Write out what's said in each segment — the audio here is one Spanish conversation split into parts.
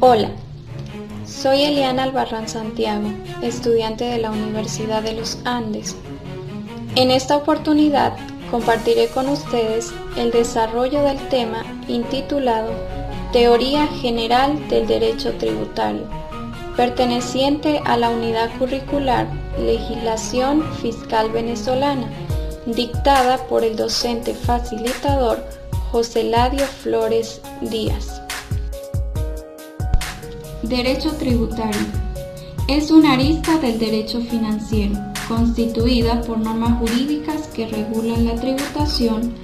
Hola, soy Eliana Albarrán Santiago, estudiante de la Universidad de los Andes. En esta oportunidad compartiré con ustedes el desarrollo del tema intitulado Teoría General del Derecho Tributario, perteneciente a la Unidad Curricular Legislación Fiscal Venezolana, dictada por el docente facilitador José Ladio Flores Díaz. Derecho tributario es una arista del derecho financiero, constituida por normas jurídicas que regulan la tributación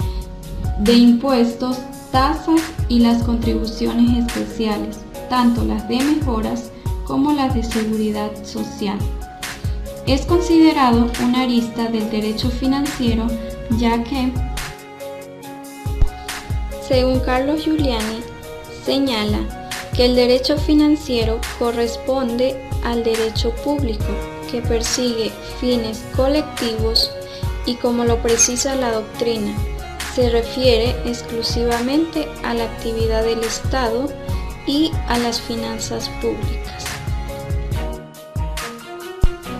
de impuestos, tasas y las contribuciones especiales, tanto las de mejoras como las de seguridad social. Es considerado una arista del derecho financiero, ya que, según Carlos Giuliani, señala que el derecho financiero corresponde al derecho público, que persigue fines colectivos y, como lo precisa la doctrina, se refiere exclusivamente a la actividad del Estado y a las finanzas públicas.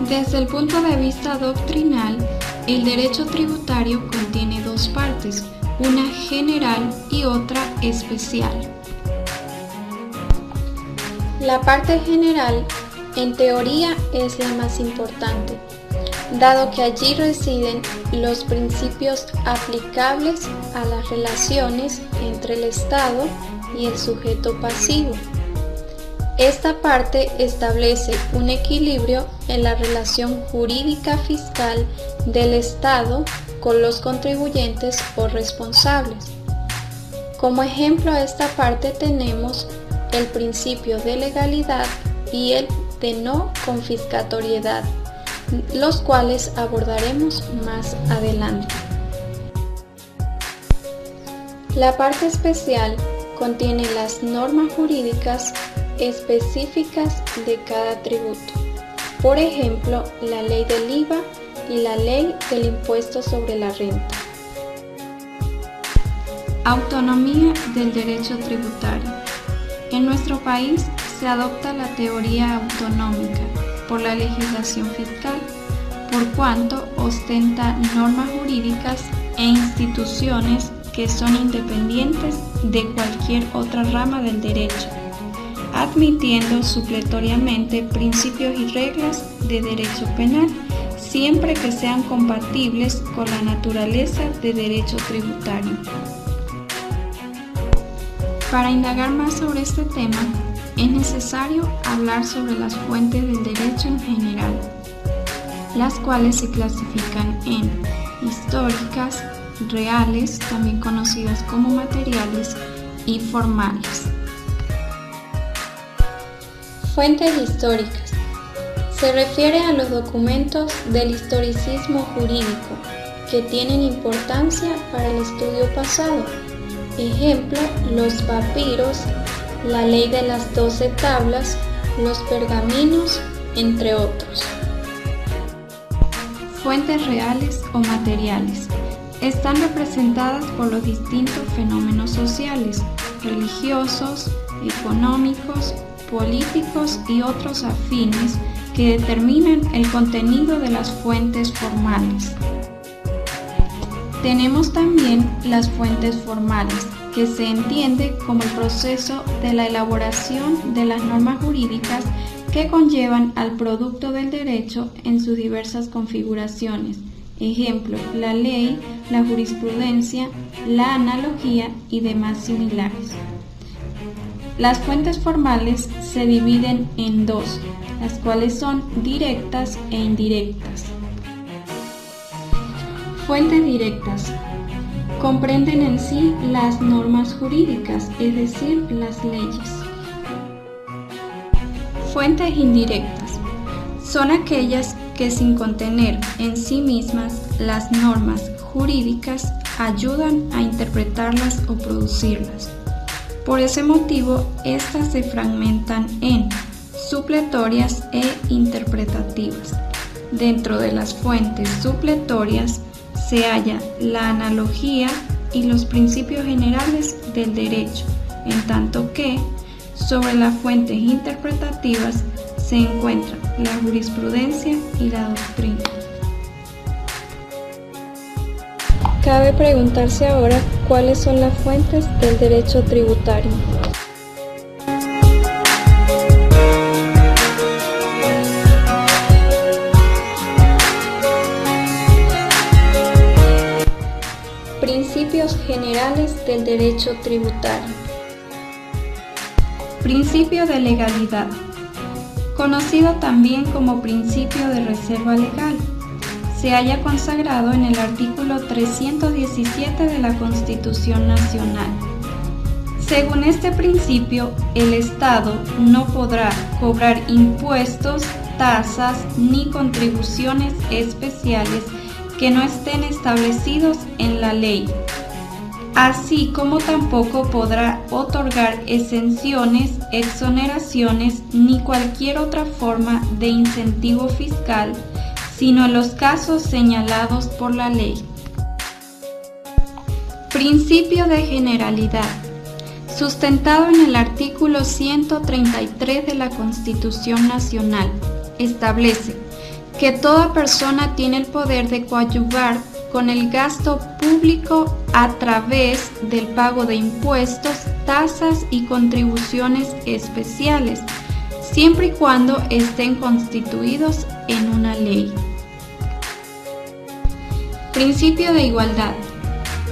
Desde el punto de vista doctrinal, el derecho tributario contiene dos partes, una general y otra especial. La parte general, en teoría, es la más importante, dado que allí residen los principios aplicables a las relaciones entre el Estado y el sujeto pasivo. Esta parte establece un equilibrio en la relación jurídica fiscal del Estado con los contribuyentes o responsables. Como ejemplo a esta parte tenemos el principio de legalidad y el de no confiscatoriedad, los cuales abordaremos más adelante. La parte especial contiene las normas jurídicas específicas de cada tributo, por ejemplo, la ley del IVA y la ley del impuesto sobre la renta. Autonomía del derecho tributario. En nuestro país se adopta la teoría autonómica por la legislación fiscal, por cuanto ostenta normas jurídicas e instituciones que son independientes de cualquier otra rama del derecho, admitiendo supletoriamente principios y reglas de derecho penal, siempre que sean compatibles con la naturaleza de derecho tributario. Para indagar más sobre este tema, es necesario hablar sobre las fuentes del derecho en general, las cuales se clasifican en históricas, reales, también conocidas como materiales, y formales. Fuentes históricas. Se refiere a los documentos del historicismo jurídico que tienen importancia para el estudio pasado. Ejemplo, los papiros, la ley de las 12 tablas, los pergaminos, entre otros. Fuentes reales o materiales. Están representadas por los distintos fenómenos sociales, religiosos, económicos, políticos y otros afines que determinan el contenido de las fuentes formales. Tenemos también las fuentes formales, que se entiende como el proceso de la elaboración de las normas jurídicas que conllevan al producto del derecho en sus diversas configuraciones. Ejemplo, la ley, la jurisprudencia, la analogía y demás similares. Las fuentes formales se dividen en dos, las cuales son directas e indirectas. Fuentes directas. Comprenden en sí las normas jurídicas, es decir, las leyes. Fuentes indirectas. Son aquellas que, sin contener en sí mismas las normas jurídicas, ayudan a interpretarlas o producirlas. Por ese motivo, estas se fragmentan en supletorias e interpretativas. Dentro de las fuentes supletorias se halla la analogía y los principios generales del derecho, en tanto que sobre las fuentes interpretativas se encuentran la jurisprudencia y la doctrina. Cabe preguntarse ahora cuáles son las fuentes del derecho tributario. Principios generales del derecho tributario. Principio de legalidad, conocido también como principio de reserva legal, se halla consagrado en el artículo 317 de la Constitución Nacional. Según este principio, el Estado no podrá cobrar impuestos, tasas ni contribuciones especiales que no estén establecidos en la ley, así como tampoco podrá otorgar exenciones, exoneraciones ni cualquier otra forma de incentivo fiscal, sino en los casos señalados por la ley. Principio de generalidad, sustentado en el artículo 133 de la Constitución Nacional, establece que toda persona tiene el poder de coadyuvar con el gasto público a través del pago de impuestos, tasas y contribuciones especiales, siempre y cuando estén constituidos en una ley. Principio de igualdad,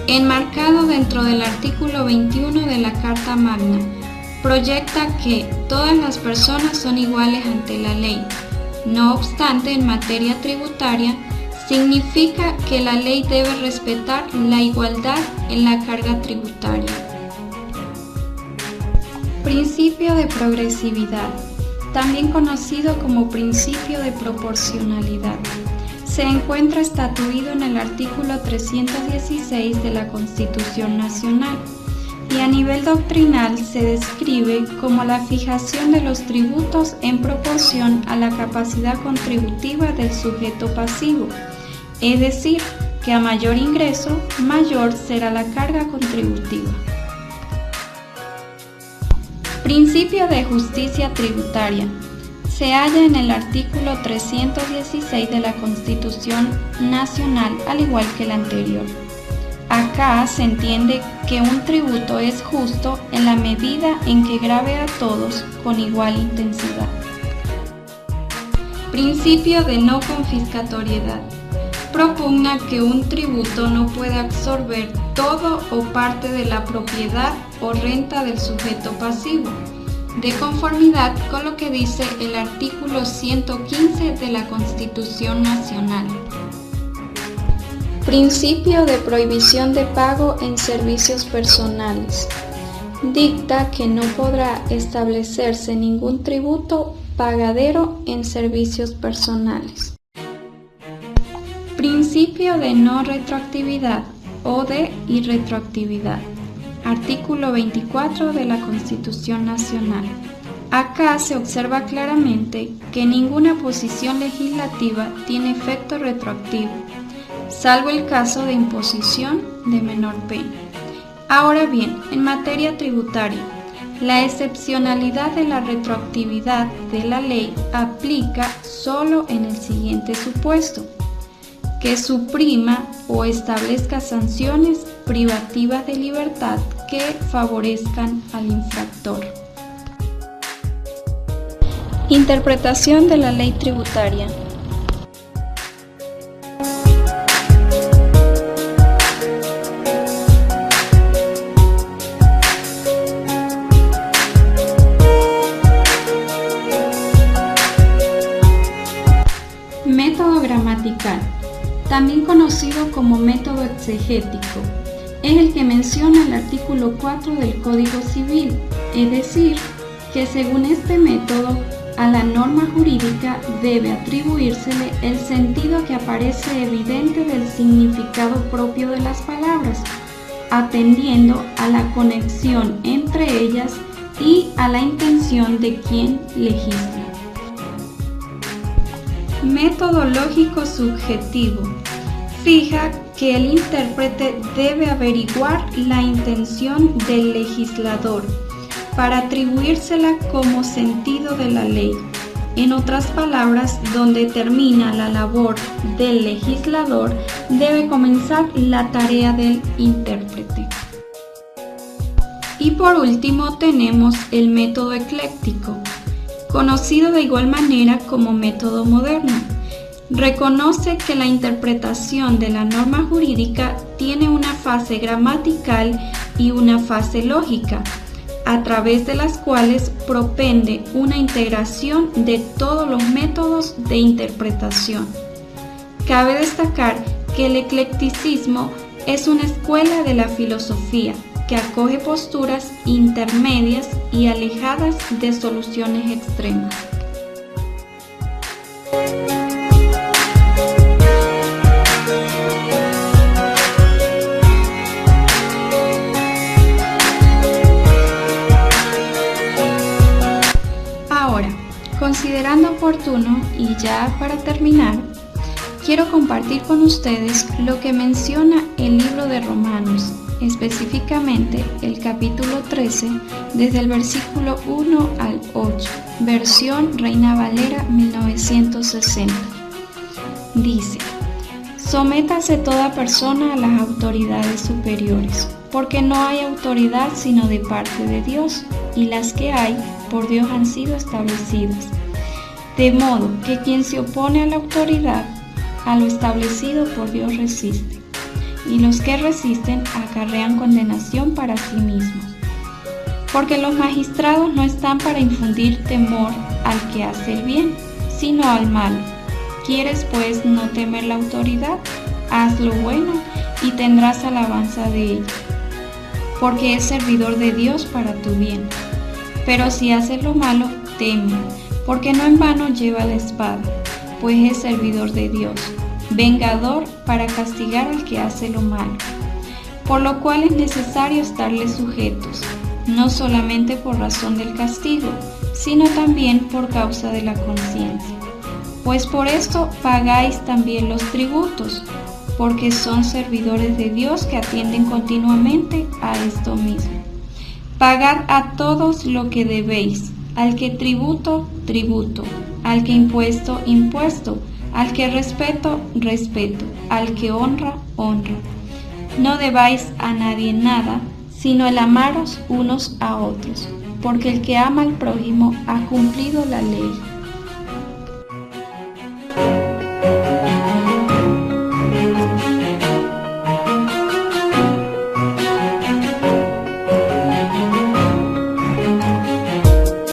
enmarcado dentro del artículo 21 de la Carta Magna, proyecta que todas las personas son iguales ante la ley. No obstante, en materia tributaria, significa que la ley debe respetar la igualdad en la carga tributaria. Principio de progresividad, también conocido como principio de proporcionalidad, se encuentra estatuido en el artículo 316 de la Constitución Nacional y a nivel doctrinal se describe como la fijación de los tributos en proporción a la capacidad contributiva del sujeto pasivo, es decir, que a mayor ingreso, mayor será la carga contributiva. Principio de justicia tributaria. Se halla en el artículo 316 de la Constitución Nacional, al igual que el anterior. Acá se entiende que un tributo es justo en la medida en que grave a todos con igual intensidad. Principio de no confiscatoriedad. Propugna que un tributo no puede absorber todo o parte de la propiedad o renta del sujeto pasivo, de conformidad con lo que dice el artículo 115 de la Constitución Nacional. Principio de prohibición de pago en servicios personales. Dicta que no podrá establecerse ningún tributo pagadero en servicios personales. Principio de no retroactividad o de irretroactividad. Artículo 24 de la Constitución Nacional. Acá se observa claramente que ninguna posición legislativa tiene efecto retroactivo, salvo el caso de imposición de menor pena. Ahora bien, en materia tributaria, la excepcionalidad de la retroactividad de la ley aplica solo en el siguiente supuesto: que suprima o establezca sanciones privativas de libertad que favorezcan al infractor. Interpretación de la ley tributaria. Método gramatical, también conocido como método exegético, es el que menciona el artículo 4 del Código Civil, es decir, que según este método, a la norma jurídica debe atribuírsele el sentido que aparece evidente del significado propio de las palabras, atendiendo a la conexión entre ellas y a la intención de quien legisla. Método lógico subjetivo. Fija que el intérprete debe averiguar la intención del legislador, para atribuírsela como sentido de la ley. En otras palabras, donde termina la labor del legislador, debe comenzar la tarea del intérprete. Y por último tenemos el método ecléctico, conocido de igual manera como método moderno. Reconoce que la interpretación de la norma jurídica tiene una fase gramatical y una fase lógica, a través de las cuales propende una integración de todos los métodos de interpretación. Cabe destacar que el eclecticismo es una escuela de la filosofía que acoge posturas intermedias y alejadas de soluciones extremas. Considerando oportuno y ya para terminar, quiero compartir con ustedes lo que menciona el libro de Romanos, específicamente el capítulo 13, desde el versículo 1 al 8, versión Reina Valera 1960. Dice: sométase toda persona a las autoridades superiores, porque no hay autoridad sino de parte de Dios, y las que hay por Dios han sido establecidas. De modo que quien se opone a la autoridad, a lo establecido por Dios resiste, y los que resisten acarrean condenación para sí mismos. Porque los magistrados no están para infundir temor al que hace el bien, sino al malo. ¿Quieres pues no temer la autoridad? Haz lo bueno y tendrás alabanza de ella, porque es servidor de Dios para tu bien. Pero si haces lo malo, teme, porque no en vano lleva la espada, pues es servidor de Dios, vengador para castigar al que hace lo malo. Por lo cual es necesario estarle sujetos, no solamente por razón del castigo, sino también por causa de la conciencia. Pues por esto pagáis también los tributos, porque son servidores de Dios que atienden continuamente a esto mismo. Pagad a todos lo que debéis, al que tributo, tributo, al que impuesto, impuesto, al que respeto, respeto, al que honra, honra. No debáis a nadie nada, sino el amaros unos a otros, porque el que ama al prójimo ha cumplido la ley.